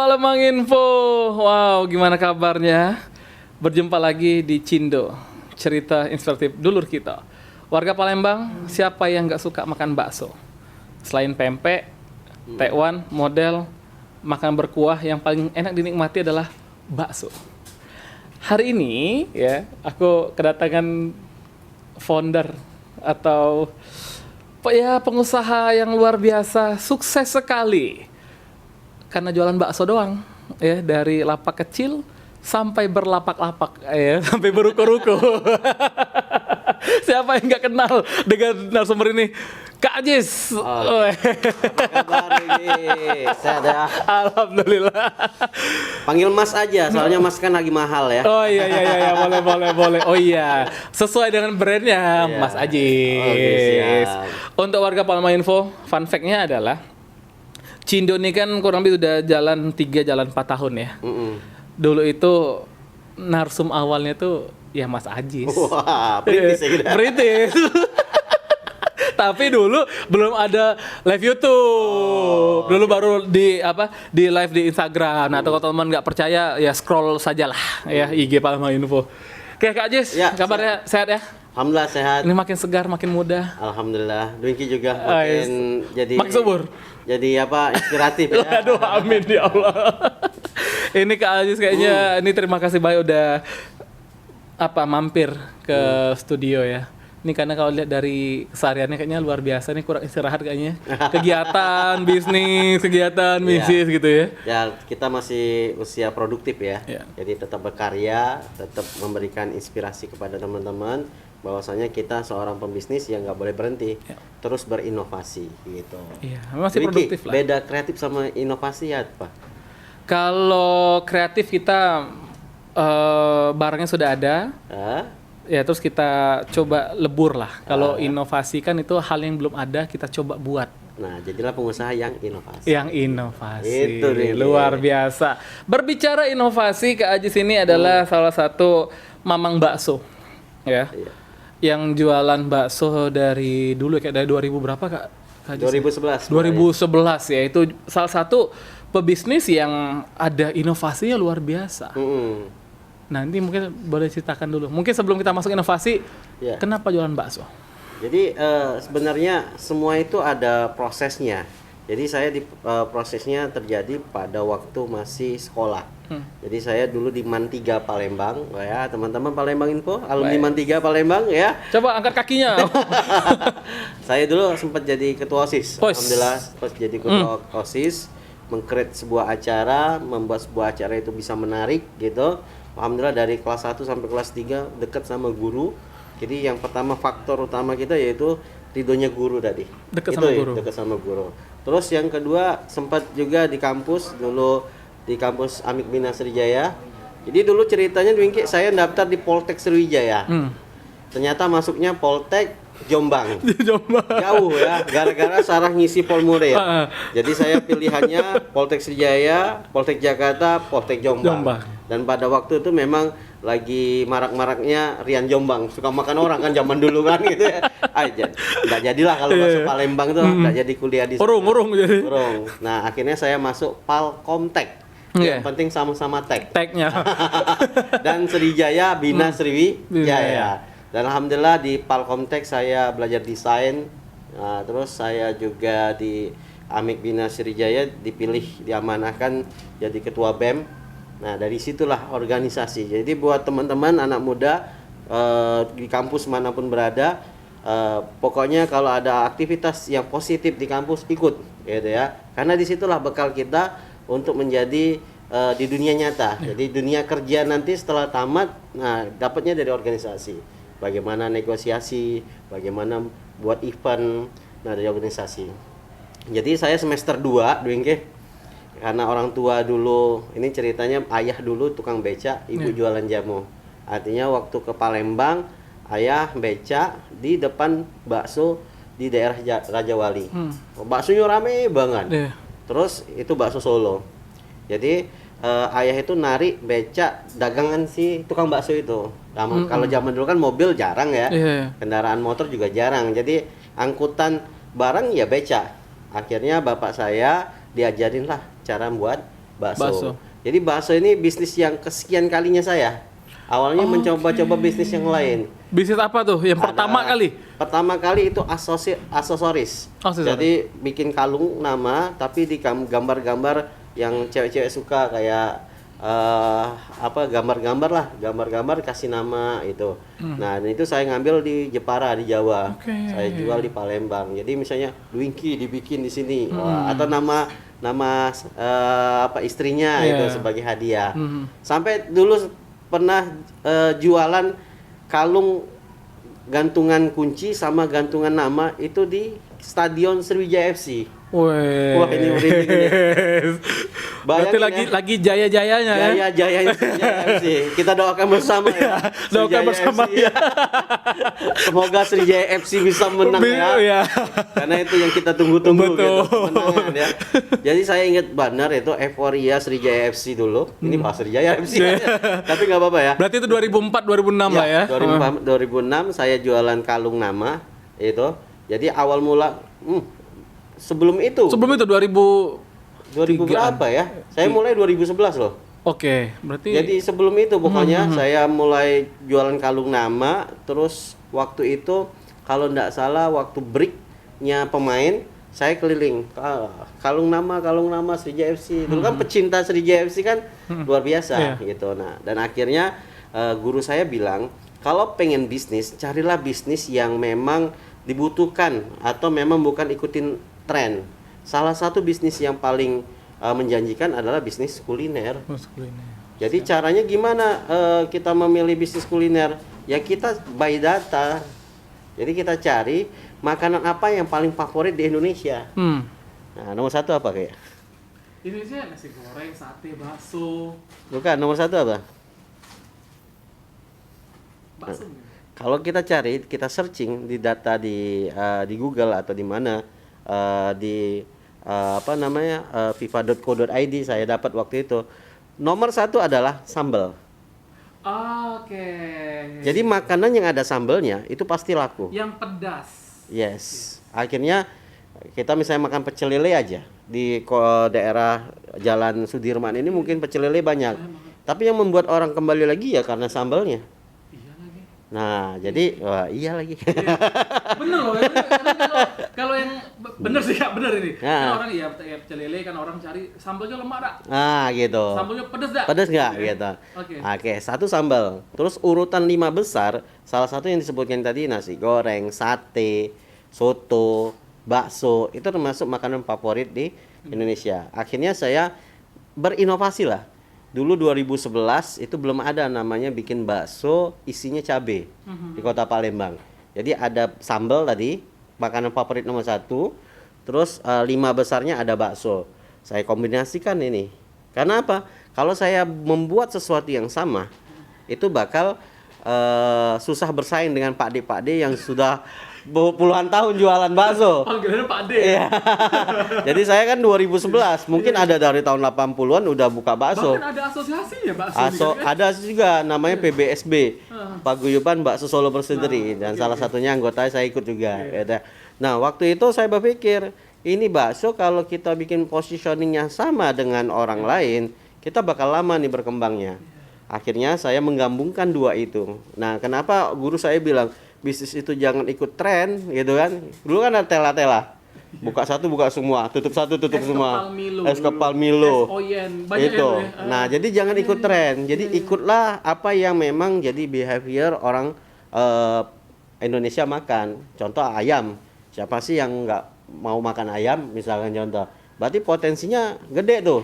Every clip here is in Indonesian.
Palembang Info. Wow, gimana kabarnya? Berjumpa lagi di Cindo, cerita inspiratif dulur kita. Warga Palembang, siapa yang nggak suka makan bakso? Selain pempek, tekwan, model, makan berkuah yang paling enak dinikmati adalah bakso. Hari ini ya, aku kedatangan founder atau pengusaha yang luar biasa, sukses sekali. Karena jualan bakso doang, ya, dari lapak kecil sampai berlapak-lapak, ya, sampai beruko-ruko. Siapa yang nggak kenal dengan narasumber ini? Kak Ajis. Apa kabar ini? Sehat ya? Alhamdulillah. Panggil Mas aja, soalnya Mas kan lagi mahal ya. Oh iya, boleh. Oh iya, sesuai dengan brandnya, Iya. Mas Ajis. Oke, siap. Untuk warga Palembang Info, fun fact-nya adalah Cindo ini kan kurang lebih udah jalan 3 jalan 4 tahun ya. Dulu itu narsum awalnya tuh ya Mas Ajis. Wah, perintis ya kita. Perintis. Tapi dulu belum ada live YouTube. Dulu baru di live di Instagram. Nah, kalau teman nggak percaya ya scroll sajalah ya IG Palembang Info. Oke, Kak Ajis, Ya, kabarnya sehat ya? Alhamdulillah sehat. Ini makin segar, makin muda. Alhamdulillah. Dwingki juga makin Makin subur. Jadi inspiratif ya. Aduh, amin ya Allah. Ini Kak Ajis kayaknya ini terima kasih banyak udah mampir ke studio ya. Ini karena kalau lihat dari kesehariannya kayaknya luar biasa nih, kurang istirahat kayaknya. Kegiatan bisnis gitu ya. Ya, kita masih usia produktif ya. Iya. Jadi tetap berkarya, tetap memberikan inspirasi kepada teman-teman bahwasanya kita seorang pembisnis yang nggak boleh berhenti, terus berinovasi gitu. Iya, masih Dwingki, produktif lah. beda kreatif sama inovasi ya apa? Kalau kreatif kita barangnya sudah ada. Hah? Ya, terus kita coba lebur lah. Kalau inovasi kan itu hal yang belum ada, kita coba buat. Nah, jadilah pengusaha yang inovasi. Yang inovasi. Itu nih. Luar biasa. Berbicara inovasi, Kak Ajis ini adalah salah satu mamang bakso. Ya. Iya. Yang jualan bakso dari dulu kayak dari 2000 berapa, Kak Ajis? 2011. 2011 ya. Itu salah satu pebisnis yang ada inovasinya luar biasa. Nanti mungkin boleh ceritakan dulu. Mungkin sebelum kita masuk inovasi, Ya. kenapa jualan bakso? Jadi sebenarnya semua itu ada prosesnya. Jadi saya prosesnya terjadi pada waktu masih sekolah. Jadi saya dulu di MAN 3 Palembang, ya teman-teman Palembang Info, alumni MAN 3 Palembang ya. Coba angkat kakinya. Saya dulu sempat jadi ketua OSIS. Pos. Alhamdulillah sempat jadi ketua OSIS, meng-create sebuah acara, membuat sebuah acara itu bisa menarik gitu. Alhamdulillah dari kelas 1 sampai kelas 3 dekat sama guru. Jadi yang pertama faktor utama kita yaitu ridhonya guru tadi. Dekat Itu sama ya, guru. dekat sama guru. Terus yang kedua sempat juga di kampus dulu di kampus Amik Bina Sriwijaya. Jadi dulu ceritanya Dwingki saya daftar di Poltek Sriwijaya. Ternyata masuknya Poltek Jombang. Jauh ya, gara-gara salah ngisi formulir. Jadi saya pilihannya Poltek Sriwijaya, Poltek Jakarta, Poltek Jombang. Dan pada waktu itu memang lagi marak-maraknya Rian Jombang, suka makan orang kan zaman dulu kan gitu ya. Aja. Enggak jadilah kalau masuk Palembang tuh enggak jadi kuliah di sana. Urung jadi. Urung. Nah, akhirnya saya masuk Palkomtek. Yang penting sama-sama tek. Tagnya. Dan Sriwijaya Bina Sriwijaya. Dan alhamdulillah di Palkomtek saya belajar desain. Nah, terus saya juga di Amik Bina Sriwijaya dipilih diamanahkan jadi ketua BEM. Nah, dari situlah organisasi. Jadi buat teman-teman anak muda di kampus manapun berada, pokoknya kalau ada aktivitas yang positif di kampus ikut gitu ya. Karena disitulah bekal kita untuk menjadi di dunia nyata. Jadi dunia kerja nanti setelah tamat, nah dapatnya dari organisasi. Bagaimana negosiasi, bagaimana buat event, nah dari organisasi. Jadi saya semester 2, Dwingki. Karena orang tua dulu, ini ceritanya ayah dulu tukang beca, ibu jualan jamu. Artinya waktu ke Palembang, ayah beca di depan bakso di daerah Raja Wali. Baksonya rame banget. Terus itu bakso Solo. Jadi ayah itu narik beca dagangan si tukang bakso itu. Kalau zaman dulu kan mobil jarang ya, kendaraan motor juga jarang. Jadi angkutan barang ya beca. Akhirnya bapak saya diajarin lah cara buat bakso. Jadi bakso ini bisnis yang kesekian kalinya saya. Awalnya mencoba-coba bisnis yang lain. Bisnis apa tuh? Yang pertama kali? Pertama kali itu aksesoris. Jadi bikin kalung nama, tapi di gambar-gambar yang cewek-cewek suka kayak gambar-gambar kasih nama itu. Nah, dan itu saya ngambil di Jepara di Jawa. Saya jual di Palembang. Jadi misalnya Dwingky dibikin di sini. Atau nama istrinya itu sebagai hadiah. Sampai dulu pernah jualan kalung gantungan kunci sama gantungan nama itu di Stadion Sriwijaya FC. Wah, ini merinding ini. Berarti lagi jaya-jayanya ya. Jaya FC. Kita doakan bersama ya. Doakan bersama ya. Semoga Sriwijaya FC bisa menang ya. Karena itu yang kita tunggu-tunggu gitu, kemenangan ya. Jadi saya ingat benar itu euforia Sriwijaya FC dulu. Ini Pak Sriwijaya FC. Tapi nggak apa-apa ya. Berarti itu 2004 2006 lah ya. 2006 saya jualan kalung nama itu. Jadi awal mula sebelum itu 2000 berapa ya? Saya mulai 2011 loh. Oke, berarti jadi sebelum itu pokoknya saya mulai jualan kalung nama, terus waktu itu kalau enggak salah waktu breaknya pemain saya keliling kalung nama Sriwijaya FC. Dulu kan pecinta Sriwijaya FC kan luar biasa gitu. Nah, dan akhirnya guru saya bilang, kalau pengen bisnis, carilah bisnis yang memang dibutuhkan atau memang bukan ikutin tren. Salah satu bisnis yang paling menjanjikan adalah bisnis kuliner. Jadi caranya gimana kita memilih bisnis kuliner? Ya kita by data. Jadi kita cari makanan apa yang paling favorit di Indonesia. Nah, nomor satu apa kayak? Indonesia nasi goreng, sate, bakso. Bukan, nomor satu apa? Bakso. Kalau kita cari, kita searching di data di Google atau di mana fifa.co.id saya dapat waktu itu. Nomor satu adalah sambal. Oke. Jadi makanan yang ada sambalnya itu pasti laku. Yang pedas. Yes. Akhirnya kita misalnya makan pecel lele aja di daerah Jalan Sudirman ini mungkin pecel lele banyak. Tapi yang membuat orang kembali lagi ya karena sambalnya. Nah, jadi iya lagi. Bener loh. Kalau yang bener sih Kak, bener ini. Kan orang pecel lele kan orang cari sambalnya lemak dak. Nah, gitu. Sambalnya pedas dak? Pedas enggak gitu. Oke, satu sambal. Terus urutan 5 besar, salah satu yang disebutkan tadi nasi goreng, sate, soto, bakso, itu termasuk makanan favorit di Indonesia. Akhirnya saya berinovasi lah. Dulu 2011 itu belum ada namanya bikin bakso isinya cabe di Kota Palembang. Jadi ada sambal tadi, makanan favorit nomor 1. Terus 5 besarnya ada bakso. Saya kombinasikan ini. Karena apa? Kalau saya membuat sesuatu yang sama, itu bakal susah bersaing dengan Pak D yang sudah puluhan tahun jualan bakso. Panggilannya Pak D. Iya. Jadi saya kan 2011, mungkin ada dari tahun 80-an udah buka bakso. Bahkan ada asosiasinya bakso. Ada juga namanya PBSB, Paguyuban Bakso Solo Persedri, dan salah satunya anggota saya ikut juga. Nah, waktu itu saya berpikir, ini bakso kalau kita bikin positioningnya sama dengan orang lain, kita bakal lama nih berkembangnya. Akhirnya saya menggabungkan dua itu. Nah, kenapa guru saya bilang bisnis itu jangan ikut tren gitu kan? Dulu kan ada tela-tela. Buka satu buka semua, tutup satu tutup semua. Es kepal Milo. Itu. Nah, jadi jangan ikut tren. Jadi ikutlah apa yang memang jadi behavior orang Indonesia makan. Contoh ayam. Siapa sih yang nggak mau makan ayam misalkan contoh. Berarti potensinya gede tuh.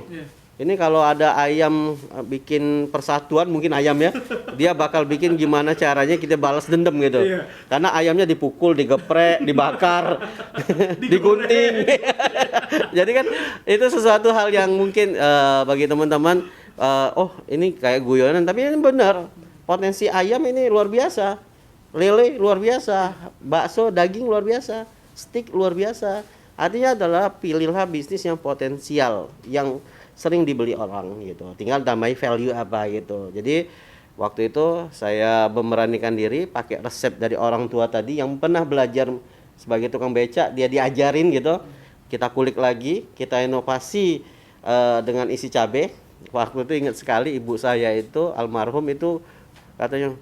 Ini kalau ada ayam bikin persatuan mungkin ayam ya, dia bakal bikin gimana caranya kita balas dendam gitu. Karena ayamnya dipukul, digeprek, dibakar, digunting. Jadi kan itu sesuatu hal yang mungkin bagi teman-teman, oh ini kayak guyonan, tapi ini benar. Potensi ayam ini luar biasa, lele luar biasa, bakso daging luar biasa, steak luar biasa. Artinya adalah pilihlah bisnis yang potensial, yang sering dibeli orang gitu. Tinggal tambahin value apa gitu. Jadi waktu itu saya memberanikan diri pakai resep dari orang tua tadi yang pernah belajar sebagai tukang becak, dia diajarin gitu. Kita kulik lagi, kita inovasi dengan isi cabe. Waktu itu ingat sekali ibu saya itu almarhum itu katanya,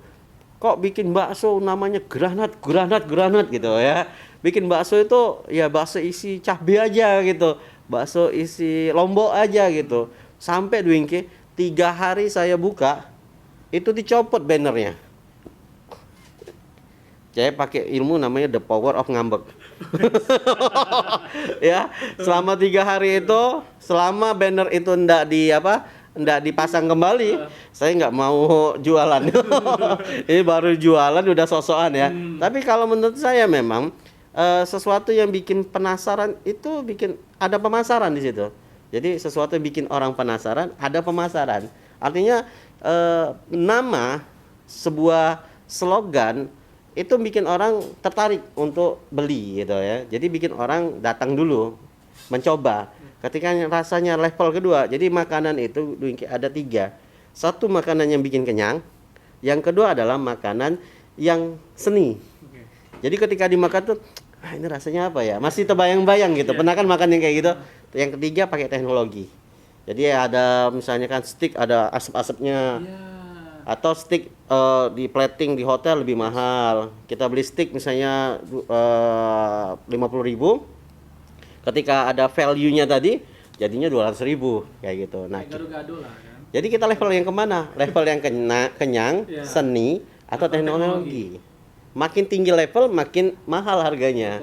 kok bikin bakso namanya granat gitu ya. Bikin bakso itu ya bakso isi cabe aja gitu, bakso isi lombok aja gitu. Sampai Dwingki 3 hari saya buka itu dicopot bannernya. Saya pakai ilmu namanya the power of ngambek. Ya, selama 3 hari itu, selama banner itu ndak dipasang kembali, saya nggak mau jualan. Ini baru jualan udah sok-sokan ya. Tapi kalau menurut saya memang sesuatu yang bikin penasaran itu bikin ada pemasaran di situ. Jadi sesuatu yang bikin orang penasaran, ada pemasaran. Artinya nama sebuah slogan itu bikin orang tertarik untuk beli gitu ya. Jadi bikin orang datang dulu mencoba. Ketika rasanya level kedua, jadi makanan itu ada 3. Satu makanan yang bikin kenyang, yang kedua adalah makanan yang seni. Jadi ketika dimakan tuh, ini rasanya apa ya? Masih terbayang-bayang gitu. Pernah kan makan yang kayak gitu? Yang ketiga pakai teknologi. Jadi ada misalnya kan stick ada asap-asapnya. Atau stick di plating di hotel lebih mahal. Kita beli stick misalnya 50.000. Ketika ada value-nya tadi jadinya 200.000 kayak gitu. Nah, Gaduh-gaduh lah kan. jadi kita level yang kemana? Level yang kenyang, seni atau teknologi. Makin tinggi level makin mahal harganya.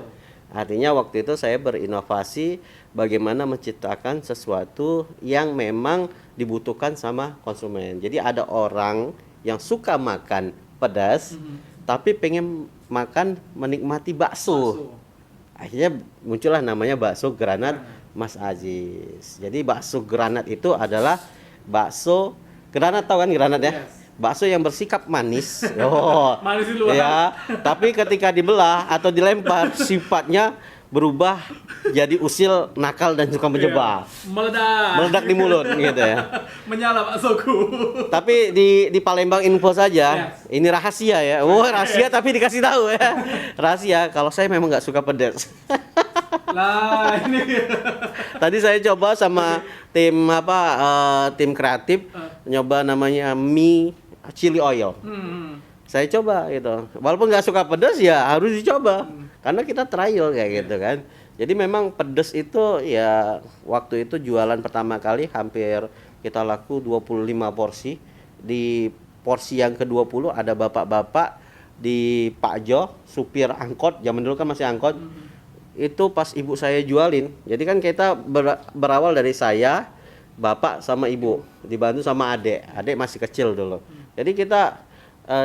Artinya waktu itu saya berinovasi bagaimana menciptakan sesuatu yang memang dibutuhkan sama konsumen. Jadi ada orang yang suka makan pedas tapi pengen makan menikmati bakso. Akhirnya muncullah namanya bakso granat Mas Aziz. Jadi bakso granat itu adalah bakso granat, tahu kan granat ya? Bakso yang bersikap manis. Oh. Manis di luar. Ya, tapi ketika dibelah atau dilempar sifatnya berubah jadi usil, nakal dan suka menjebak. Meledak di mulut gitu ya. Menyala baksoku. Tapi di Palembang info saja. Ini rahasia ya. Oh, rahasia tapi dikasih tahu ya. Rahasia kalau saya memang nggak suka pedas. Lah, ini. Tadi saya coba sama tim kreatif nyoba namanya mie chili oil. Saya coba gitu. Walaupun nggak suka pedas ya harus dicoba. Karena kita trial kayak gitu kan. Jadi memang pedas itu ya waktu itu jualan pertama kali hampir kita laku 25 porsi. Di porsi yang ke-20 ada bapak-bapak di Pak Jo, supir angkot, zaman dulu kan masih angkot. Itu pas ibu saya jualin. Jadi kan kita berawal dari saya, bapak sama ibu, dibantu sama adik. Adik masih kecil dulu. Jadi kita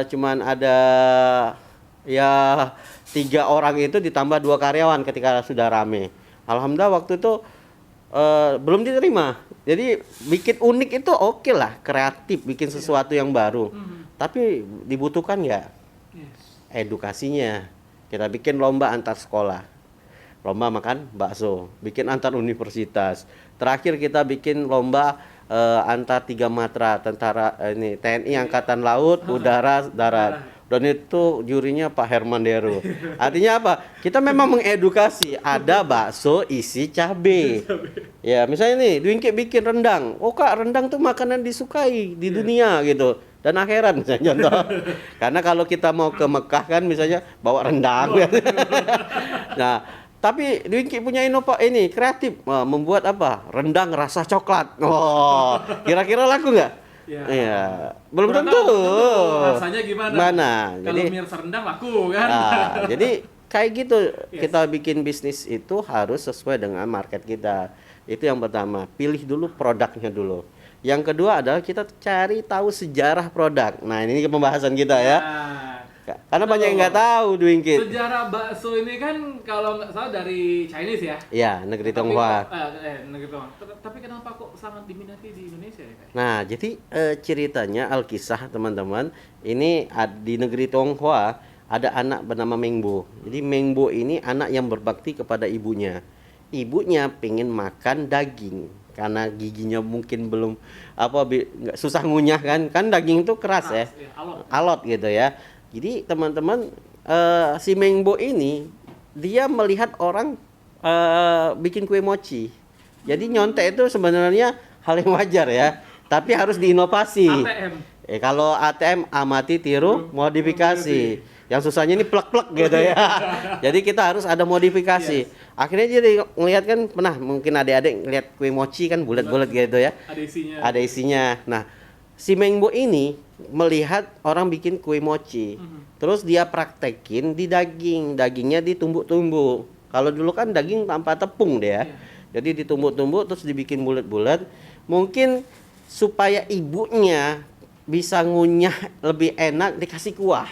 cuman ada ya 3 orang itu ditambah 2 karyawan ketika sudah rame. Alhamdulillah waktu itu belum diterima. Jadi bikin unik itu oke lah, kreatif, bikin sesuatu yang baru. Tapi dibutuhkan ya edukasinya. Kita bikin lomba antar sekolah. Lomba makan bakso, bikin antar universitas. Terakhir kita bikin lomba antar 3 matra, tentara ini TNI Angkatan Laut, Udara, Darat. Dan itu jurinya Pak Herman Deru. Artinya apa? Kita memang mengedukasi. Ada bakso isi cabe. Ya, misalnya nih, Dwingki bikin rendang. Oh kak, rendang tuh makanan disukai di dunia gitu. Dan akhirat misalnya contoh. Karena kalau kita mau ke Mekah kan misalnya bawa rendang. Nah, tapi Dwingki punya ini kreatif, membuat apa? Rendang rasa coklat. Oh, kira-kira laku nggak? Iya, belum tentu. Rasanya gimana? Kalau mie rendang laku kan? Nah, jadi kayak gitu. Kita bikin bisnis itu harus sesuai dengan market kita. Itu yang pertama. Pilih dulu produknya dulu. Yang kedua adalah kita cari tahu sejarah produk. Nah, ini pembahasan kita ya. Karena banyak yang nggak tahu Dwingki. Sejarah bakso ini kan kalau nggak salah dari Chinese ya? Iya, negeri Tionghoa. Negeri Tionghoa. Tapi kenapa kok sangat diminati di Indonesia ya? Nah, jadi ceritanya Alkisah teman-teman, ini di negeri Tionghoa ada anak bernama Mengbo. Jadi Mengbo ini anak yang berbakti kepada ibunya. Ibunya pengen makan daging karena giginya mungkin belum susah ngunyah kan daging itu keras ya, alot gitu ya. Jadi teman-teman si Mengbo ini dia melihat orang bikin kue mochi. Jadi nyontek itu sebenarnya hal yang wajar ya, tapi harus diinovasi. ATM. Kalau ATM amati, tiru, modifikasi. Yang susahnya ini plek-plek gitu ya. Jadi kita harus ada modifikasi. Akhirnya jadi ngelihat kan, pernah mungkin adik-adik ngelihat kue mochi kan bulat-bulat gitu ya. Ada isinya. Nah, si Mengbo ini melihat orang bikin kue mochi. Terus dia praktekin di daging. Dagingnya ditumbuk-tumbuk. Kalau dulu kan daging tanpa tepung deh ya. Jadi ditumbuk-tumbuk terus dibikin bulat-bulat. Mungkin supaya ibunya bisa ngunyah lebih enak dikasih kuah.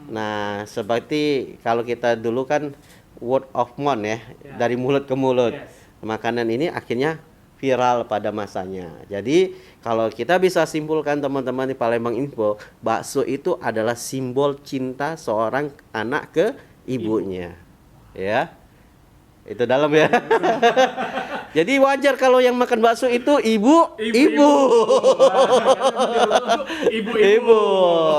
Nah, seperti kalau kita dulu kan word of mouth ya, dari mulut ke mulut. Makanan ini akhirnya viral pada masanya. Jadi, kalau kita bisa simpulkan teman-teman di Palembang Info, bakso itu adalah simbol cinta seorang anak ke ibunya. Ya. Itu dalam ya. Jadi wajar kalau yang makan bakso itu ibu. Ibu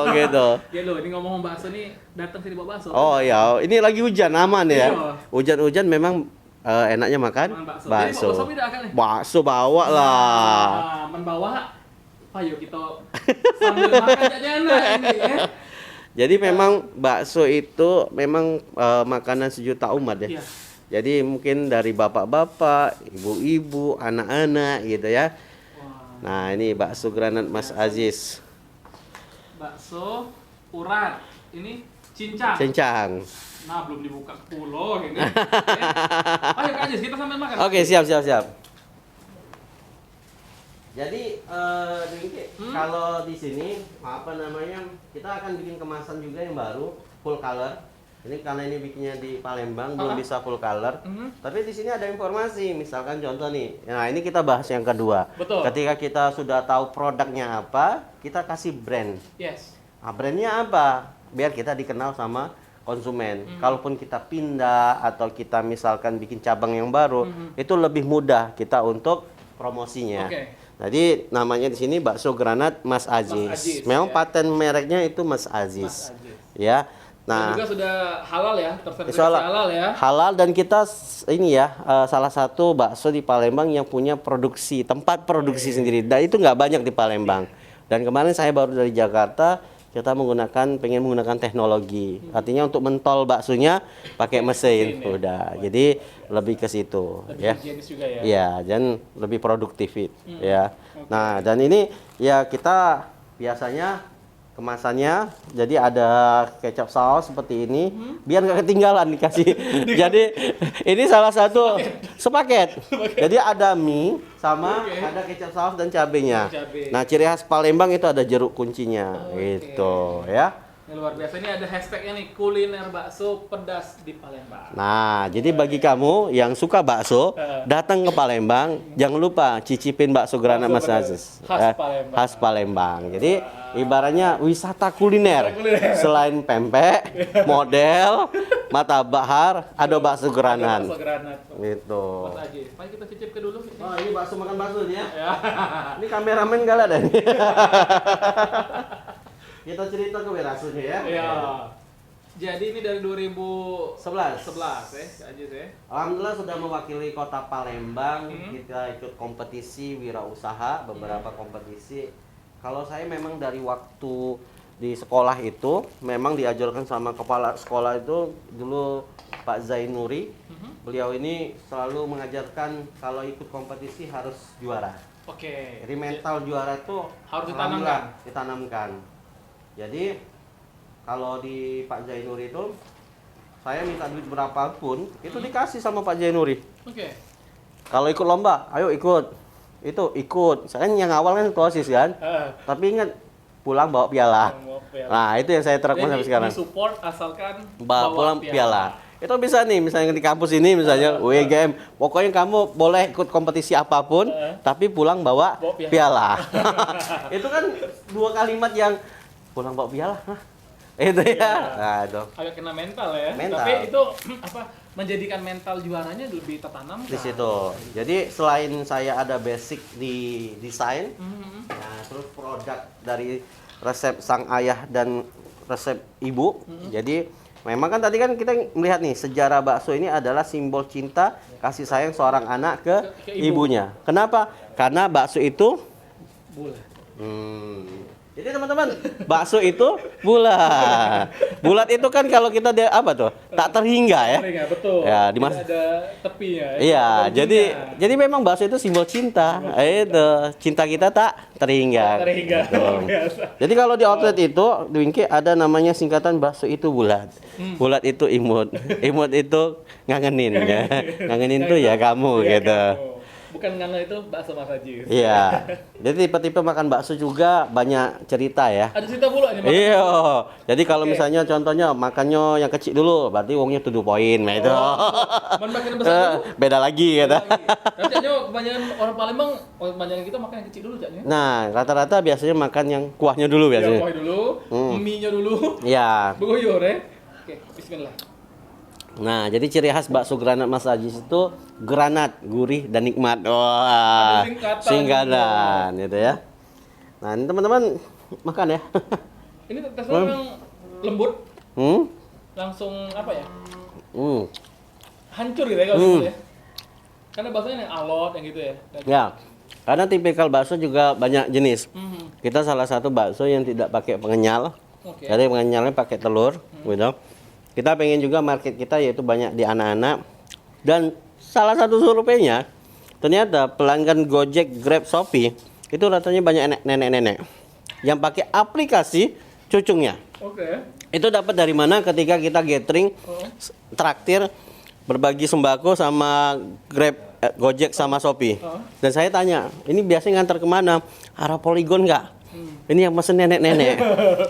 gitu. Ya lo, ini ngomong bakso nih, datang sini bawa bakso. Oh ya, ini lagi hujan aman ya. Iya. Hujan-hujan memang enaknya makan bakso. Bakso bawa lah. Membawa ayo kita sambil makan jajanan ini ya. Jadi memang bakso itu memang makanan sejuta umat ya. Iya. Jadi mungkin dari bapak-bapak, ibu-ibu, anak-anak gitu ya. Nah, ini bakso granat Mas Aziz. Bakso urat. Ini cincang. Cincang. Nah, belum dibuka pulau ini. Ayo Kak Aziz, kita sambil makan. Oke, siap. Jadi kalau di sini apa namanya, kita akan bikin kemasan juga yang baru, full color. Ini karena ini bikinnya di Palembang belum bisa full color. Tapi di sini ada informasi, misalkan contoh nih. Nah, ini kita bahas yang kedua. Betul. Ketika kita sudah tahu produknya apa, kita kasih brand. Yes. Nah, brandnya apa? Biar kita dikenal sama konsumen. Kalaupun kita pindah atau kita misalkan bikin cabang yang baru, itu lebih mudah kita untuk promosinya. Jadi namanya di sini bakso granat Mas Aziz. Memang paten mereknya itu Mas Aziz. Ya. Nah, dan juga sudah halal ya, tersertifikasi halal ya. Halal, dan kita ini ya salah satu bakso di Palembang yang punya tempat produksi sendiri. Dan itu nggak banyak di Palembang. Dan kemarin saya baru dari Jakarta, kita pengen menggunakan teknologi. Artinya untuk mentol baksonya pakai mesin, udah. Jadi lebih ke situ, lebih ya. higienis juga ya. Iya, dan lebih produktif ya. Nah, dan ini ya kita biasanya kemasannya jadi ada kecap saus seperti ini, biar nggak ketinggalan dikasih. Jadi ini salah satu sepaket. Jadi ada mie sama ada kecap saus dan cabenya. Nah, ciri khas Palembang itu ada jeruk kuncinya, gitu ya. Ini luar biasa, ini ada hashtagnya nih, kuliner bakso pedas di Palembang. Nah, jadi bagi kamu yang suka bakso, datang ke Palembang, jangan lupa cicipin bakso granat Mas Aziz. Khas Palembang. Jadi ibaratnya wisata kuliner. Selain pempek, model, mata bahar, ada bakso granat. Gitu. Mari kita cicip ke dulu. Oh, ini bakso makan bakso ya. Ini kameramen enggak ada nih. Kita cerita ke berasunya ya. Iya. Jadi ini dari 2011 ya, Kak Aziz ya. Alhamdulillah sudah mewakili Kota Palembang. Kita ikut kompetisi wirausaha, beberapa kompetisi. Kalau saya memang dari waktu di sekolah itu memang diajarkan sama kepala sekolah itu dulu Pak Zainuri. Beliau ini selalu mengajarkan kalau ikut kompetisi harus juara. Jadi mental juara itu harus ditanamkan. Jadi kalau di Pak Zainuri itu saya minta duit berapapun itu dikasih sama Pak Zainuri. Kalau ikut lomba, ayo ikut. Itu ikut. Saya yang awal kan ketua OSIS kan. Tapi ingat pulang bawa piala. Nah, itu yang saya terapkan sampai sekarang. Support asalkan bawa pulang piala. Itu bisa nih, misalnya di kampus ini misalnya UGM, pokoknya kamu boleh ikut kompetisi apapun, tapi pulang bawa piala. Itu kan dua kalimat yang pulang bawa piala. Itu ya. Nah, itu. Agak kena mental ya. Tapi itu apa? Menjadikan mental juaranya lebih tertanam di situ. Jadi selain saya ada basic di desain, nah, terus produk dari resep sang ayah dan resep ibu. Jadi Memang kan tadi kan kita melihat nih sejarah bakso ini adalah simbol cinta kasih sayang seorang anak ke Ke ibu. ibunya. Kenapa? Karena bakso itu Bulat. Jadi teman-teman, bakso itu bulat. Bulat itu kan kalau kita apa tuh? Tak terhingga ya. Ringan, betul. Ya, Tidak ada tepinya. Ya. Iya, Ada jadi memang bakso itu simbol cinta. Itu cinta kita tak terhingga. terhingga. Gitu. Luar biasa. Jadi kalau di outlet itu di Wingke ada namanya singkatan bakso itu bulat. Bulat itu imut. Imut itu ngangenin ya. Ngangenin tuh ya kamu Iya, gitu. kamu. Bukan ngangen itu bakso Mas Ajis. Iya. Jadi tipe-tipe makan bakso juga banyak cerita ya. Ada cerita pula nih. Mas. Iya. Jadi kalau Oke. misalnya contohnya makannya yang kecil dulu, berarti uangnya 7 poin, nah itu. Man makin besar dulu. Beda lagi gitu. Tapi Caknya kebanyakan orang Palembang, kebanyakan kita makan yang kecil dulu Caknya. Nah, rata-rata biasanya makan yang kuahnya dulu Ya, biasanya. kuah dulu, mie-nya dulu, Iya. bergoyor ya. Oke, bismillah. Nah, jadi ciri khas bakso granat Mas Ajis itu granat, gurih dan nikmat. Wah, Ada singkatan singkatan gitu ya. Nah, ini teman-teman makan ya. Ini teksturnya memang lembut, Hmm? langsung apa ya? Hmm. Hancur gitu ya kalau gitu ya. Karena baksonya yang alot yang gitu ya. Ya. Karena tipikal bakso juga banyak jenis. Mhm. Kita salah satu bakso yang tidak pakai pengenyal. Oke. Jadi pengenyalnya pakai telur, gitu. Kita pengen juga market kita yaitu banyak di anak-anak. Dan salah satu surveinya ternyata pelanggan Gojek, Grab, Shopee itu ratanya banyak nenek-nenek yang pakai aplikasi cucungnya. Oke. Itu dapat dari mana ketika kita gathering traktir berbagi sembako sama Grab, Gojek sama Shopee. Dan saya tanya, ini biasanya ngantar kemana? Arah Polygon nggak? Ini yang pesen nenek-nenek.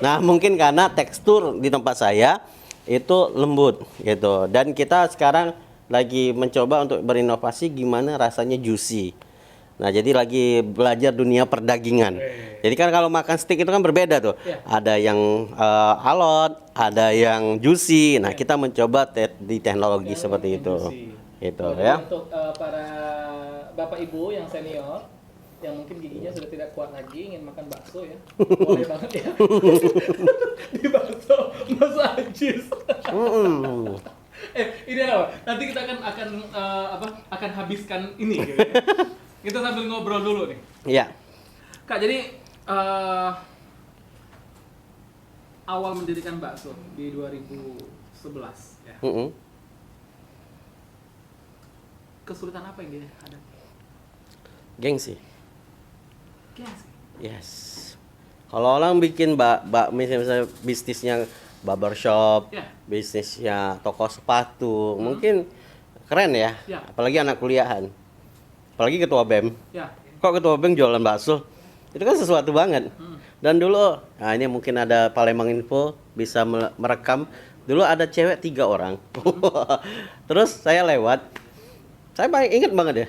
Nah mungkin karena tekstur di tempat saya itu lembut gitu. Dan kita sekarang lagi mencoba untuk berinovasi gimana rasanya juicy. Nah jadi lagi belajar dunia perdagingan. Jadi kan kalau makan steak itu kan berbeda tuh. Iya. Ada yang alot, ada yang juicy. Nah kita mencoba di teknologi seperti itu. Gitu Jadi ya. untuk para bapak ibu yang senior yang mungkin giginya sudah tidak kuat lagi ingin makan bakso ya, boleh banget ya. Di bakso Mas Ajis. Ini apa? Nanti kita akan habiskan ini gitu ya. Kita sambil ngobrol dulu nih. Iya. Kak, jadi awal mendirikan bakso di 2011 ya. Kesulitan apa yang dihadapi? Gengsi. Gengsi. Yes. Kalau orang bikin misalnya bisnisnya barbershop, Ya. bisnisnya toko sepatu, mungkin keren ya. Ya. Apalagi anak kuliahan. Apalagi ketua BEM. Ya. Kok ketua BEM jualan bakso? Itu kan sesuatu banget. Dan dulu, nah ini mungkin ada Palembang Info bisa merekam. Dulu ada cewek 3 orang. Terus saya lewat. Saya paling ingat banget ya.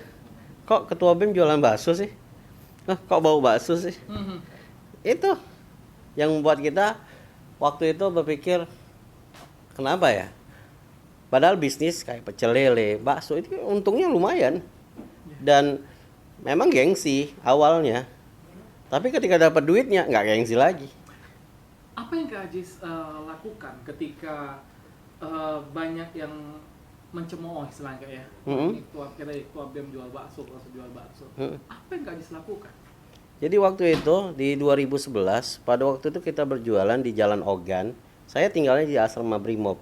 Kok ketua BEM jualan bakso sih? Kok bau bakso sih? Itu yang membuat kita waktu itu berpikir kenapa ya? Padahal bisnis kayak pecel lele, bakso itu untungnya lumayan. Dan memang gengsi awalnya. Tapi ketika dapat duitnya nggak gengsi lagi. Apa yang Kak Ajis lakukan ketika banyak yang mencemooh istilahnya Kak ya? Ketua BEM jual bakso, jual bakso. Apa yang Kak Ajis lakukan? Jadi waktu itu di 2011, pada waktu itu kita berjualan di Jalan Ogan. Saya tinggalnya di asrama Brimob.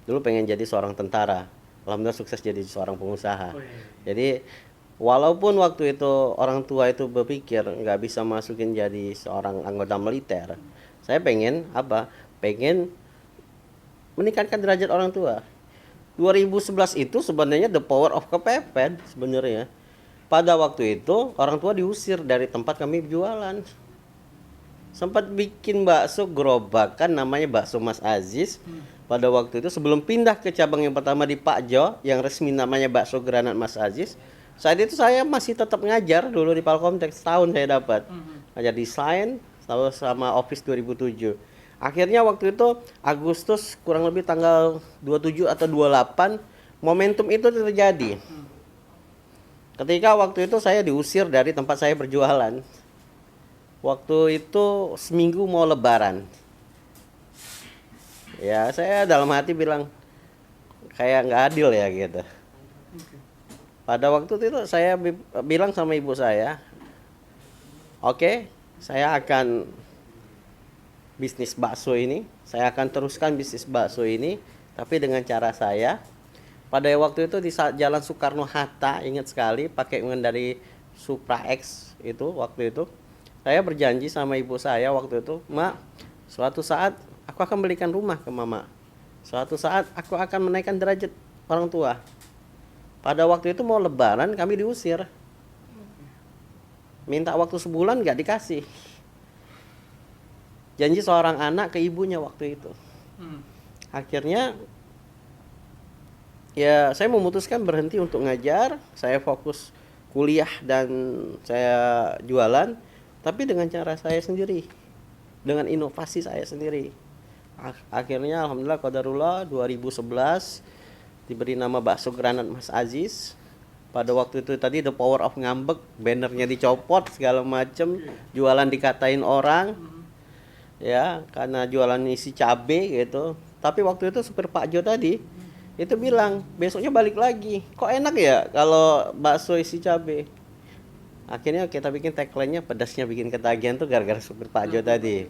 Dulu pengen jadi seorang tentara. Alhamdulillah sukses jadi seorang pengusaha. Jadi walaupun waktu itu orang tua itu berpikir nggak bisa masukin jadi seorang anggota militer, saya pengen apa? Pengen meningkatkan derajat orang tua. 2011 itu sebenarnya the power of kepepet sebenarnya. Pada waktu itu orang tua diusir dari tempat kami jualan. Sempat bikin bakso gerobakan namanya bakso Mas Aziz. Pada waktu itu sebelum pindah ke cabang yang pertama di Pak Jo yang resmi namanya bakso granat Mas Aziz. Saat itu saya masih tetap ngajar dulu di Palkomtek, setahun saya dapat. Ngajar desain sama Office 2007. Akhirnya waktu itu Agustus kurang lebih tanggal 27 atau 28 momentum itu terjadi. Ketika waktu itu saya diusir dari tempat saya berjualan. Waktu itu seminggu mau lebaran. Ya saya dalam hati bilang kayak nggak adil ya gitu. Pada waktu itu saya bilang sama ibu saya, oke, saya akan bisnis bakso ini, saya akan teruskan bisnis bakso ini, tapi dengan cara saya. Pada waktu itu di Jalan Soekarno Hatta, ingat sekali, pakai mengendari Supra X itu waktu itu. Saya berjanji sama ibu saya waktu itu, "Mak, suatu saat aku akan belikan rumah ke Mama. Suatu saat aku akan menaikkan derajat orang tua." Pada waktu itu mau lebaran kami diusir. Minta waktu sebulan nggak dikasih. Janji seorang anak ke ibunya waktu itu. Akhirnya ya saya memutuskan berhenti untuk ngajar. Saya fokus kuliah dan saya jualan. Tapi dengan cara saya sendiri. Dengan inovasi saya sendiri. Akhirnya alhamdulillah qadarullah 2011 diberi nama bakso granat Mas Aziz. Pada waktu itu tadi the power of ngambek, bannernya dicopot segala macem, jualan dikatain orang, ya karena jualan isi cabe gitu. Tapi waktu itu supir Pak Jo tadi itu bilang besoknya balik lagi, kok enak ya kalau bakso isi cabe. Akhirnya kita bikin tagline-nya pedasnya bikin ketagihan tuh gara-gara supir Pak Jo tadi.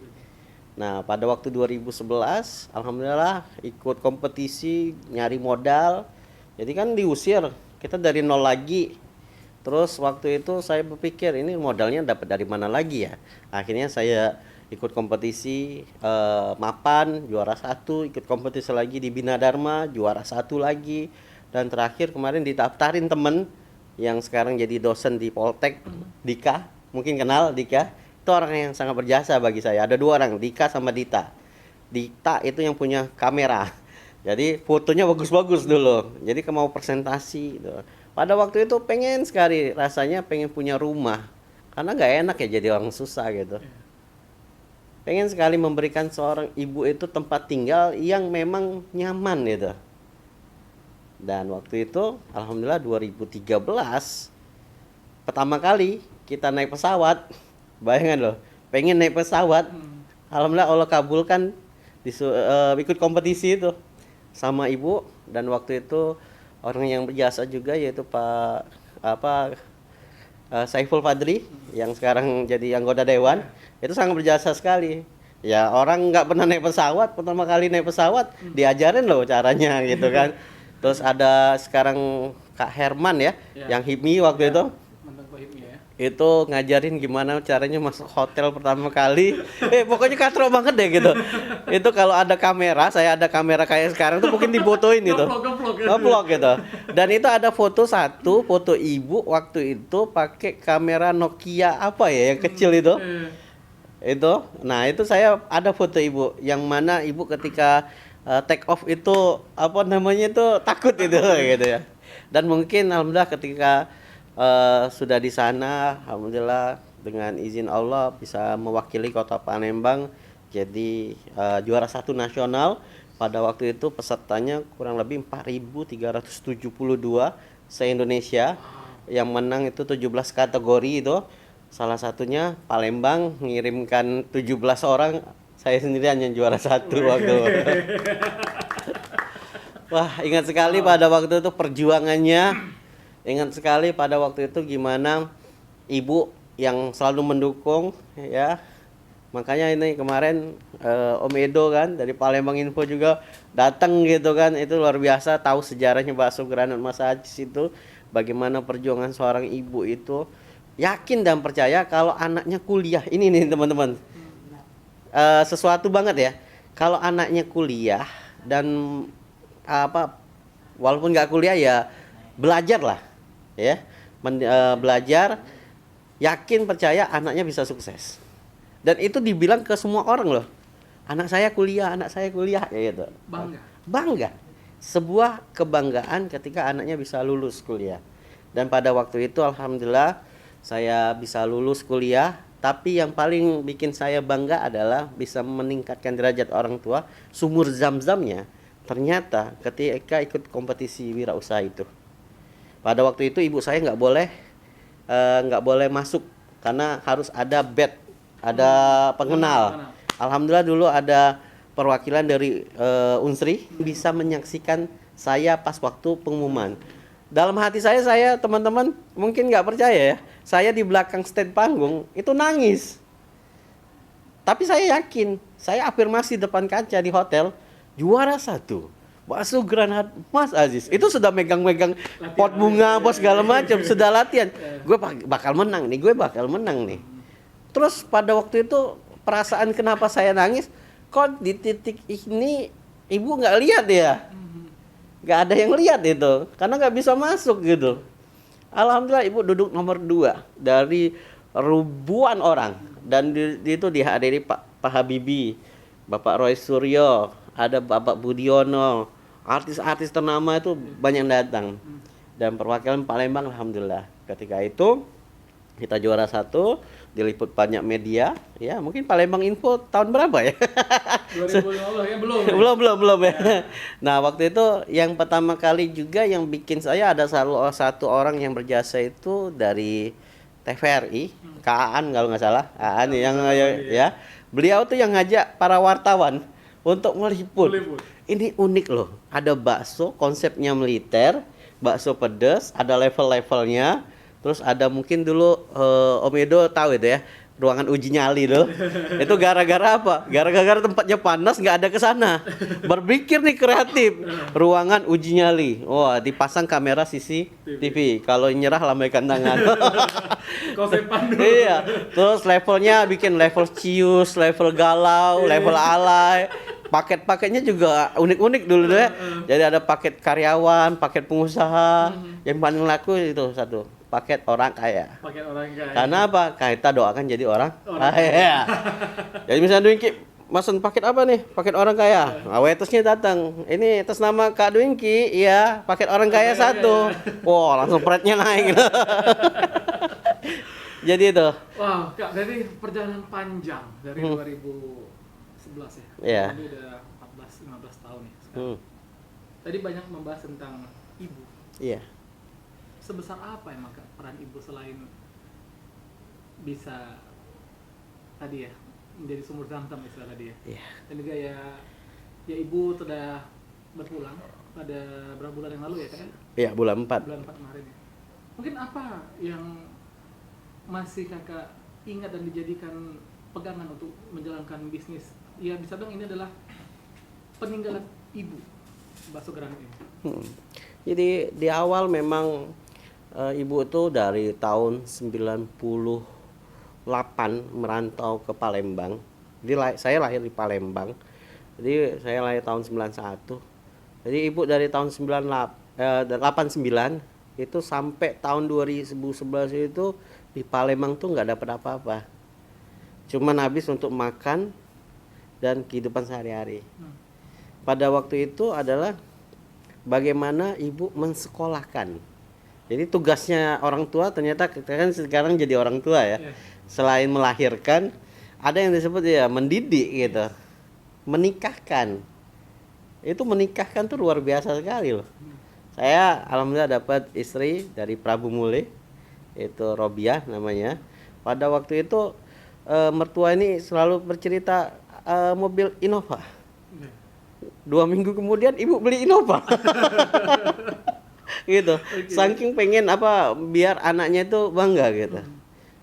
Nah, pada waktu 2011, alhamdulillah ikut kompetisi, nyari modal. Jadi kan diusir, kita dari nol lagi. Terus waktu itu saya berpikir, ini modalnya dapat dari mana lagi ya? Akhirnya saya ikut kompetisi mapan, juara 1, ikut kompetisi lagi di Bina Dharma, juara 1 lagi. Dan terakhir kemarin didaftarin temen yang sekarang jadi dosen di Poltek, Dika, mungkin kenal Dika. Itu orang yang sangat berjasa bagi saya. Ada 2 orang, Dika sama Dita. Dita itu yang punya kamera. Jadi fotonya bagus-bagus dulu. Jadi mau presentasi gitu. Pada waktu itu pengen sekali rasanya pengen punya rumah. Karena nggak enak ya jadi orang susah gitu. Pengen sekali memberikan seorang ibu itu tempat tinggal yang memang nyaman gitu. Dan waktu itu alhamdulillah 2013 pertama kali kita naik pesawat. Bayangan loh, pengen naik pesawat. Alhamdulillah Allah kabulkan ikut kompetisi itu sama ibu. Dan waktu itu orang yang berjasa juga yaitu Pak Saiful Fadri yang sekarang jadi anggota dewan. Itu sangat berjasa sekali. Ya orang nggak pernah naik pesawat, pertama kali naik pesawat diajarin loh caranya gitu kan. Terus ada sekarang Kak Herman ya, yang HIPMI waktu itu. Itu ngajarin gimana caranya masuk hotel pertama kali. Pokoknya katro banget deh gitu. Itu kalau ada kamera, saya ada kamera kayak sekarang tuh mungkin difotoin gitu. Ngeplok gitu. Dan itu ada foto foto ibu waktu itu pakai kamera Nokia apa ya yang kecil itu. Itu. Nah, itu saya ada foto ibu yang mana ibu ketika take off itu apa namanya itu takut itu gitu ya. Dan mungkin alhamdulillah ketika sudah di sana, alhamdulillah dengan izin Allah bisa mewakili Kota Palembang jadi juara 1 nasional. Pada waktu itu pesertanya kurang lebih 4.372 se-Indonesia. Yang menang itu 17 kategori itu. Salah satunya Palembang mengirimkan 17 orang, saya sendiri hanya juara 1 waktu. Wah, ingat sekali pada waktu itu perjuangannya. Ingat sekali pada waktu itu gimana ibu yang selalu mendukung ya. Makanya ini kemarin Om Edo kan dari Palembang Info juga datang gitu kan. Itu luar biasa tahu sejarahnya bakso granat Mas Aziz itu. Bagaimana perjuangan seorang ibu itu. Yakin dan percaya kalau anaknya kuliah. Ini nih teman-teman. Sesuatu banget ya. Kalau anaknya kuliah dan walaupun nggak kuliah ya belajar lah. Ya, belajar, yakin percaya anaknya bisa sukses. Dan itu dibilang ke semua orang loh. Anak saya kuliah kayak gitu. Bangga. Sebuah kebanggaan ketika anaknya bisa lulus kuliah. Dan pada waktu itu alhamdulillah saya bisa lulus kuliah, tapi yang paling bikin saya bangga adalah bisa meningkatkan derajat orang tua. Sumur zam-zamnya ternyata ketika ikut kompetisi wirausaha itu. Pada waktu itu ibu saya nggak boleh masuk karena harus ada badge, ada pengenal. Alhamdulillah dulu ada perwakilan dari Unsri bisa menyaksikan saya pas waktu pengumuman. Dalam hati saya teman-teman mungkin nggak percaya ya, saya di belakang stand panggung itu nangis. Tapi saya yakin, saya afirmasi depan kaca di hotel, juara 1. Bakso Granat Mas Aziz. Itu sudah megang-megang pot bunga apa segala macam, sudah latihan. Gue bakal menang nih, gue bakal menang nih. Terus pada waktu itu perasaan kenapa saya nangis, kok di titik ini ibu nggak lihat ya? Nggak ada yang lihat itu, karena nggak bisa masuk gitu. Alhamdulillah ibu duduk nomor 2 dari ribuan orang. Dan itu dihadiri Pak Habibie, Bapak Roy Suryo, ada Bapak Budiono, artis-artis ternama itu banyak datang. Dan perwakilan Palembang alhamdulillah. Ketika itu kita juara 1, diliput banyak media. Ya, mungkin Palembang Info tahun berapa ya? 2015 ya belum. Belum ya. Nah, waktu itu yang pertama kali juga yang bikin saya ada satu orang yang berjasa itu dari TVRI, Kak Aan kalau nggak salah, Aan yang ya. Beliau tuh yang ngajak para wartawan untuk meliput. Ini unik loh, ada bakso konsepnya militer, bakso pedas, ada level-levelnya, terus ada mungkin dulu Om Edo tahu itu ya, ruangan uji nyali tuh. Itu gara-gara apa? Gara-gara tempatnya panas nggak ada ke sana. Berpikir nih kreatif, ruangan uji nyali. Wah, dipasang kamera CCTV. Kalau nyerah lambaikan tangan. Konsep pandu. Iya. Terus levelnya bikin level cius, level galau, level alay. Paket-paketnya juga unik-unik dulu deh. Jadi ada paket karyawan, paket pengusaha. Yang paling laku itu satu, paket orang kaya. Paket orang kaya. Karena apa? Kita doakan jadi orang kaya. Jadi misalnya Dwingki mesen paket apa nih? Paket orang kaya. Nah, waitersnya datang. Ini atas nama Kak Dwingki, iya, paket orang kaya 1. Wah, langsung pride-nya naik. Jadi itu. Wow, Kak, dari perjalanan panjang dari 2011 ya. Iya. Ini udah 14-15 tahun nih sekarang. Tadi banyak membahas tentang ibu. Iya. Sebesar apa emang Kak peran ibu selain bisa tadi ya menjadi sumur Zamzam istilah tadi ya. Iya. Dan juga ya ibu sudah berpulang pada berapa bulan yang lalu ya Kak? Iya, bulan 4. Bulan 4 kemarin ya. Mungkin apa yang masih Kakak ingat dan dijadikan pegangan untuk menjalankan bisnis? Ya bisa dong ini adalah peninggalan ibu Bakso Granat ini. Jadi di awal memang ibu itu dari tahun 98 merantau ke Palembang. Jadi saya lahir di Palembang. Jadi saya lahir tahun 91. Jadi ibu dari tahun 89 itu sampai tahun 2011 itu di Palembang tuh nggak dapat apa-apa. Cuman habis untuk makan dan kehidupan sehari-hari. Pada waktu itu adalah bagaimana ibu mensekolahkan. Jadi tugasnya orang tua ternyata kita kan sekarang jadi orang tua ya. Selain melahirkan, ada yang disebut ya mendidik gitu. Menikahkan. Itu menikahkan tuh luar biasa sekali loh. Saya alhamdulillah dapat istri dari Prabu Mule. Itu Robiah namanya. Pada waktu itu mertua ini selalu bercerita mobil Innova. 2 minggu kemudian ibu beli Innova. Gitu. Okay. Saking pengen biar anaknya itu bangga gitu.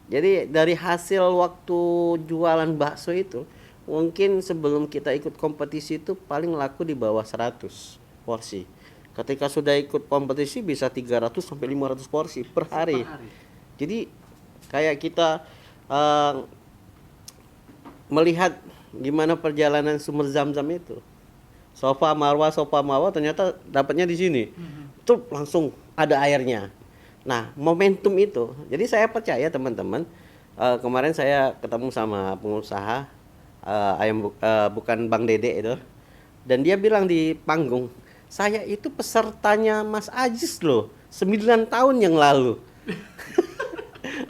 Jadi dari hasil waktu jualan bakso itu mungkin sebelum kita ikut kompetisi itu paling laku di bawah 100 porsi. Ketika sudah ikut kompetisi bisa 300 sampai 500 porsi per hari. Jadi kayak kita melihat gimana perjalanan sumur Zamzam itu. Sofa Marwah ternyata dapatnya di sini. Tuh langsung ada airnya. Nah, momentum itu. Jadi saya percaya teman-teman, kemarin saya ketemu sama pengusaha bukan Bang Dede itu. Dan dia bilang di panggung, "Saya itu pesertanya Mas Aziz loh, 9 tahun yang lalu."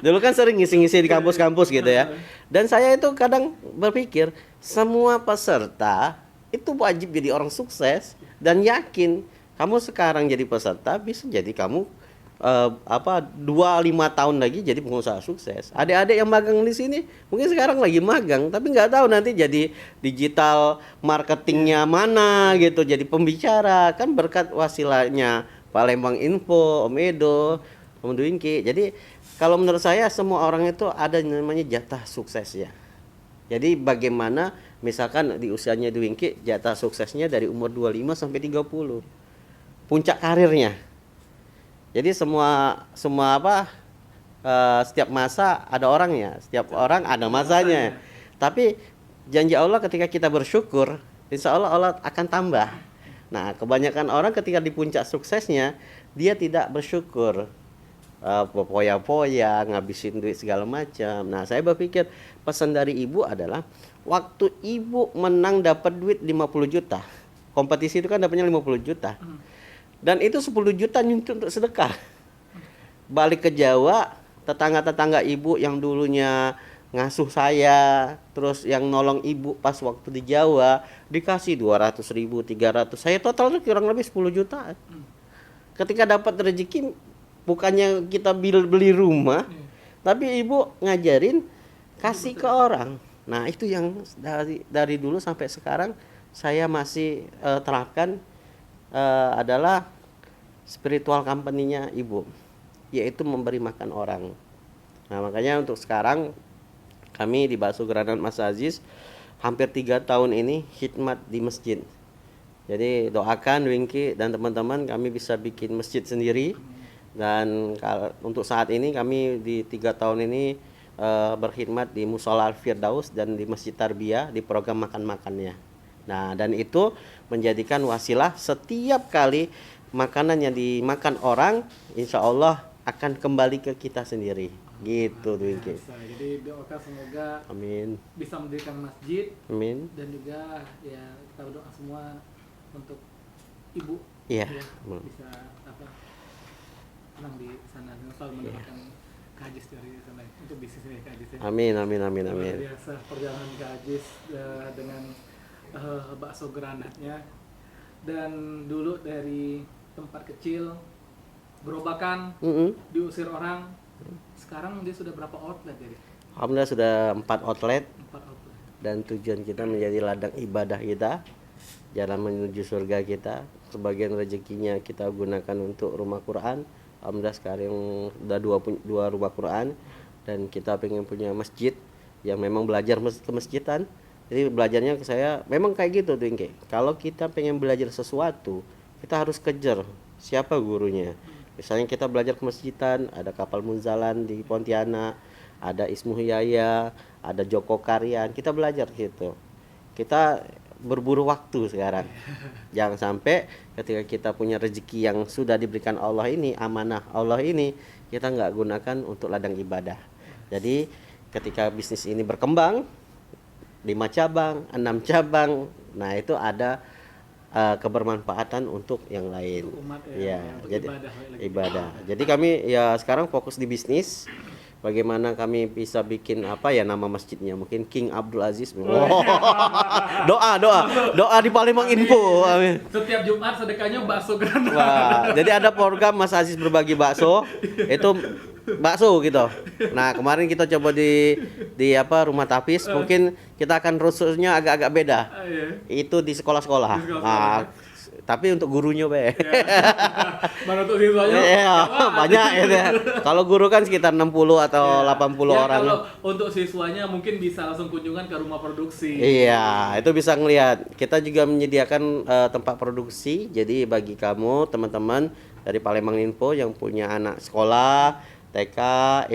Dulu kan sering ngisi-ngisi di kampus-kampus gitu ya. Dan saya itu kadang berpikir, semua peserta itu wajib jadi orang sukses dan yakin kamu sekarang jadi peserta bisa jadi kamu 2-5 tahun lagi jadi pengusaha sukses. Adik-adik yang magang di sini mungkin sekarang lagi magang, tapi nggak tahu nanti jadi digital marketingnya mana gitu, jadi pembicara kan berkat wasilahnya Palembang Info, Om Edo, Om Dwingki. Jadi kalau menurut saya semua orang itu ada yang namanya jatah sukses ya. Jadi bagaimana misalkan di usianya Dwingki jatah suksesnya dari umur 25 sampai 30. Puncak karirnya. Jadi semua setiap masa ada orangnya, setiap orang ada masanya. Tapi janji Allah ketika kita bersyukur, insya Allah Allah akan tambah. Nah, kebanyakan orang ketika di puncak suksesnya dia tidak bersyukur, poya-poya, ngabisin duit segala macam. Nah, saya berpikir pesan dari ibu adalah waktu ibu menang dapat duit 50 juta, kompetisi itu kan dapatnya 50 juta. Dan itu 10 juta nyuntuk untuk sedekah. Balik ke Jawa, tetangga-tetangga ibu yang dulunya ngasuh saya, terus yang nolong ibu pas waktu di Jawa, dikasih 200.000, 300. Saya total kurang lebih 10 juta. Ketika dapat rezeki, bukannya kita beli rumah, tapi ibu ngajarin kasih ke orang. Nah, itu yang dari dulu sampai sekarang saya masih terapkan, adalah spiritual company-nya ibu, yaitu memberi makan orang. Nah, makanya untuk sekarang kami di Bakso Granat Mas Aziz hampir 3 tahun ini khidmat di masjid. Jadi doakan Dwingki dan teman-teman kami bisa bikin masjid sendiri. Dan untuk saat ini kami di 3 tahun ini berkhidmat di Musola Al-Firdaus dan di Masjid Tarbiyah di program makan-makannya. Nah, dan itu menjadikan wasilah setiap kali makanan yang dimakan orang, insya Allah akan kembali ke kita sendiri. Gitu, Dwingki. Jadi doakan semoga Amin. bisa mendirikan masjid. Amin. Dan juga ya kita berdoa semua untuk ibu. Iya. Ya, bisa tenang di sana dan selalu mendapatkan Kajis dari sana untuk bisnisnya Kajis. Ya. Amin, amin, amin, amin. Luar biasa perjalanan Kajis dengan bakso granatnya, dan dulu dari tempat kecil gerobakan diusir orang, sekarang dia sudah berapa outlet jadi? Alhamdulillah sudah 4 outlet 4 outlet. dan tujuan kita menjadi ladang ibadah kita, jalan menuju surga kita. Sebagian rezekinya kita gunakan untuk rumah Quran. Alhamdulillah sekarang udah 2 rumah Quran, dan kita pengen punya masjid yang memang belajar ke masjidan. Jadi belajarnya ke saya memang kayak gitu tuh, Inge. Kalau kita pengen belajar sesuatu, kita harus kejar siapa gurunya. Misalnya kita belajar ke masjidan, ada Kapal Munzalan di Pontianak, ada Ismu Hiyaya, ada Joko Karyan, kita belajar gitu. Kita berburu waktu sekarang. Jangan sampai ketika kita punya rezeki yang sudah diberikan Allah ini, amanah Allah ini, kita nggak gunakan untuk ladang ibadah. Jadi ketika bisnis ini berkembang, 5 cabang, 6 cabang, nah itu ada kebermanfaatan untuk yang lain. Untuk umat ya, untuk jadi ibadah. Jadi kami ya sekarang fokus di bisnis. Bagaimana kami bisa bikin nama masjidnya, mungkin King Abdul Aziz. Doa di Palembang Info. Amin. Setiap Jumat sedekahnya bakso granat. Wah, jadi ada program Mas Aziz berbagi bakso, itu bakso gitu. Nah, kemarin kita coba di Rumah Tapis, mungkin kita akan rususnya agak-agak beda. Itu di sekolah-sekolah. Nah, tapi untuk gurunya Mana untuk siswanya? Banyak ya. Kalau guru kan sekitar 60 atau 80 orang. Kalau untuk siswanya mungkin bisa langsung kunjungan ke rumah produksi. Iya, itu bisa ngelihat. Kita juga menyediakan tempat produksi. Jadi bagi kamu teman-teman dari Palembang Info yang punya anak sekolah, TK,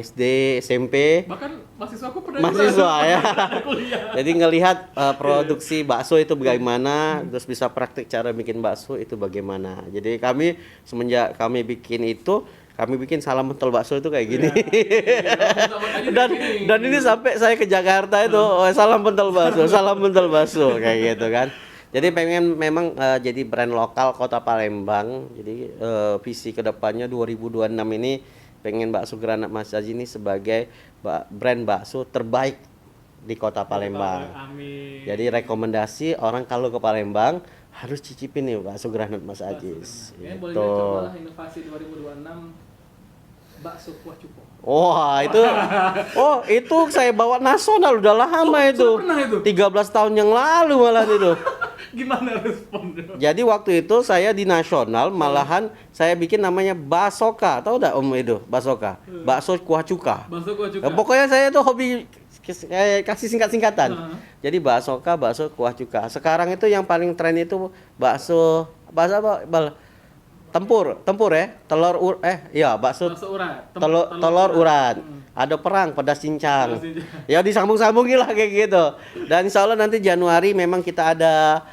SD, SMP, bahkan mahasiswaku pernah mahasiswa ya. kuliah. Jadi ngelihat produksi bakso itu bagaimana, terus bisa praktik cara bikin bakso itu bagaimana. Jadi kami semenjak kami bikin itu, kami bikin salam pentol bakso itu kayak gini. Dan ini sampai saya ke Jakarta itu salam pentol bakso kayak gitu kan. Jadi pengen memang jadi brand lokal Kota Palembang. Jadi visi kedepannya 2026 ini pengen Bakso Granat Mas Aziz ini sebagai brand bakso terbaik di Kota Palembang. Amin. Jadi rekomendasi orang kalau ke Palembang harus cicipin nih Bakso Granat Mas Aziz. Ya, boleh gitu. cobalah inovasi 2026 bakso kuah cuko. Wah, itu saya bawa nasional udah lama itu. Sudah pernah itu? 13 tahun yang lalu malah itu. Gimana responnya? Jadi waktu itu saya di nasional malahan saya bikin namanya basoka. Tahu enggak Om itu? Basoka. Bakso kuah cuka. Bakso kuah cuka. Pokoknya saya tuh hobi kasih singkat-singkatan. Jadi basoka, bakso kuah cuka. Sekarang itu yang paling tren itu bakso apa? Tempur ya. Bakso urat. telur urat. Ada perang pedas cincang. Ya disambung-sambungin lah kayak gitu. Dan insya Allah nanti Januari memang kita ada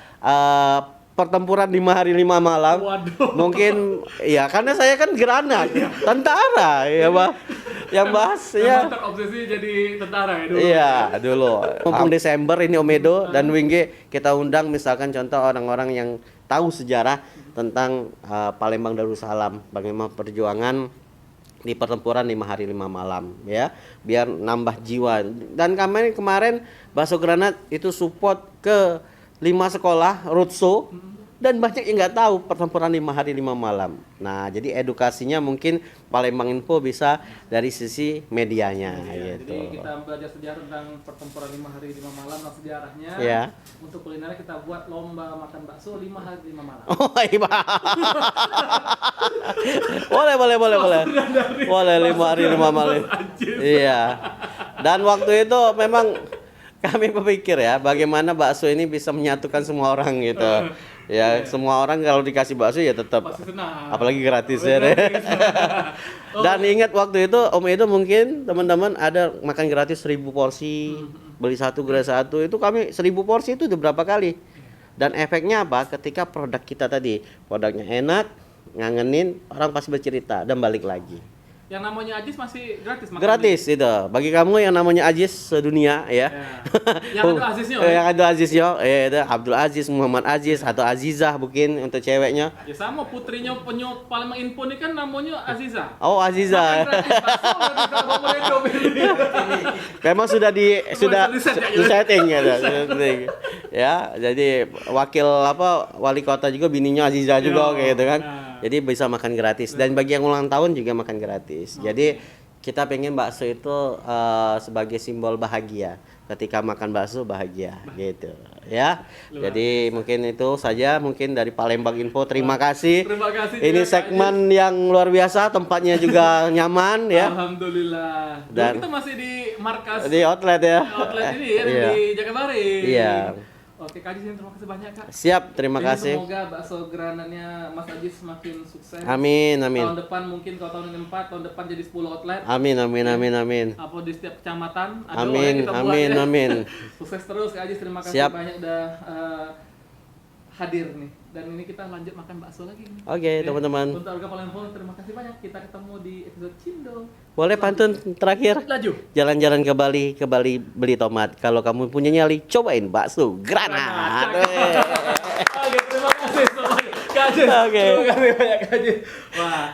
pertempuran 5 hari 5 malam. Waduh. Mungkin ya karena saya kan granat, tentara ya, Bah. Yang bahas ya. Terobsesi jadi tentara ya dulu. Iya, dulu. Mumpung Desember ini Om Edo dan Wingge kita undang misalkan contoh orang-orang yang tahu sejarah tentang Palembang Darussalam, bagaimana perjuangan di pertempuran 5 hari 5 malam ya, biar nambah jiwa. Dan kemarin Bakso Granat itu support ke 5 sekolah roadshow dan banyak yang nggak tahu pertempuran 5 hari 5 malam. Nah, jadi edukasinya mungkin Palembang Info bisa dari sisi medianya gitu. Jadi kita belajar sejarah tentang pertempuran 5 hari 5 malam dan sejarahnya. Ya. Untuk kulinernya kita buat lomba makan bakso 5 hari 5 malam. Oh iya. boleh. Boleh 5 hari 5 malam. Iya. Dan waktu itu memang kami berpikir ya, bagaimana bakso ini bisa menyatukan semua orang gitu. Ya, semua orang kalau dikasih bakso ya tetap Pasti senang. apalagi gratis ya. Dan ingat waktu itu Om Edo mungkin teman-teman ada makan gratis 1000 porsi, beli satu gratis satu, itu kami 1000 porsi itu udah berapa kali. Dan efeknya apa? Ketika produk kita tadi, produknya enak, ngangenin, orang pasti bercerita dan balik lagi. Yang namanya Ajis masih gratis makan. Gratis itu. Bagi kamu yang namanya Ajis sedunia ya. Yang ada Aziznya. Yang ada Aziznya, itu Abdul Aziz, Muhammad Aziz atau Azizah mungkin untuk ceweknya. Ya sama putrinya penyu Palembang Info ini kan namanya Aziza. Oh, Azizah. Memang sudah setting ya. Ya, jadi wali kota juga bininya Azizah juga kayak gitu kan. Jadi bisa makan gratis dan bagi yang ulang tahun juga makan gratis. Jadi kita pengen bakso itu sebagai simbol bahagia. Ketika makan bakso bahagia gitu ya. Jadi mungkin itu saja mungkin dari Palembang Info. Terima kasih. Ini segmen yang luar biasa, tempatnya juga nyaman ya. Alhamdulillah. Dan kita masih di markas di outlet ya. Outlet ini ya Iya. di Jakabaring. Iya. Oke, Kak Ajis, terima kasih banyak, Kak. Siap, terima kasih. Semoga bakso granatnya Mas Ajis semakin sukses. Amin. Tahun depan mungkin kalau tahun ini 4, tahun depan jadi 10 outlet. Amin. Apa di setiap kecamatan ada Amin. kita buat ya. Amin. Sukses terus Kak Ajis, terima kasih Siap. banyak udah hadir nih. Dan ini kita lanjut makan bakso lagi nih. Oke, teman-teman. Untuk warga Palembang, terima kasih banyak. Kita ketemu di episode Cindo. Boleh pantun terakhir? Laju. Jalan-jalan ke Bali beli tomat. Kalau kamu punya nyali, cobain bakso granat. Oke, terima kasih semuanya. Kak Ajis. Oke. Terima kasih banyak Kak Ajis. Wah,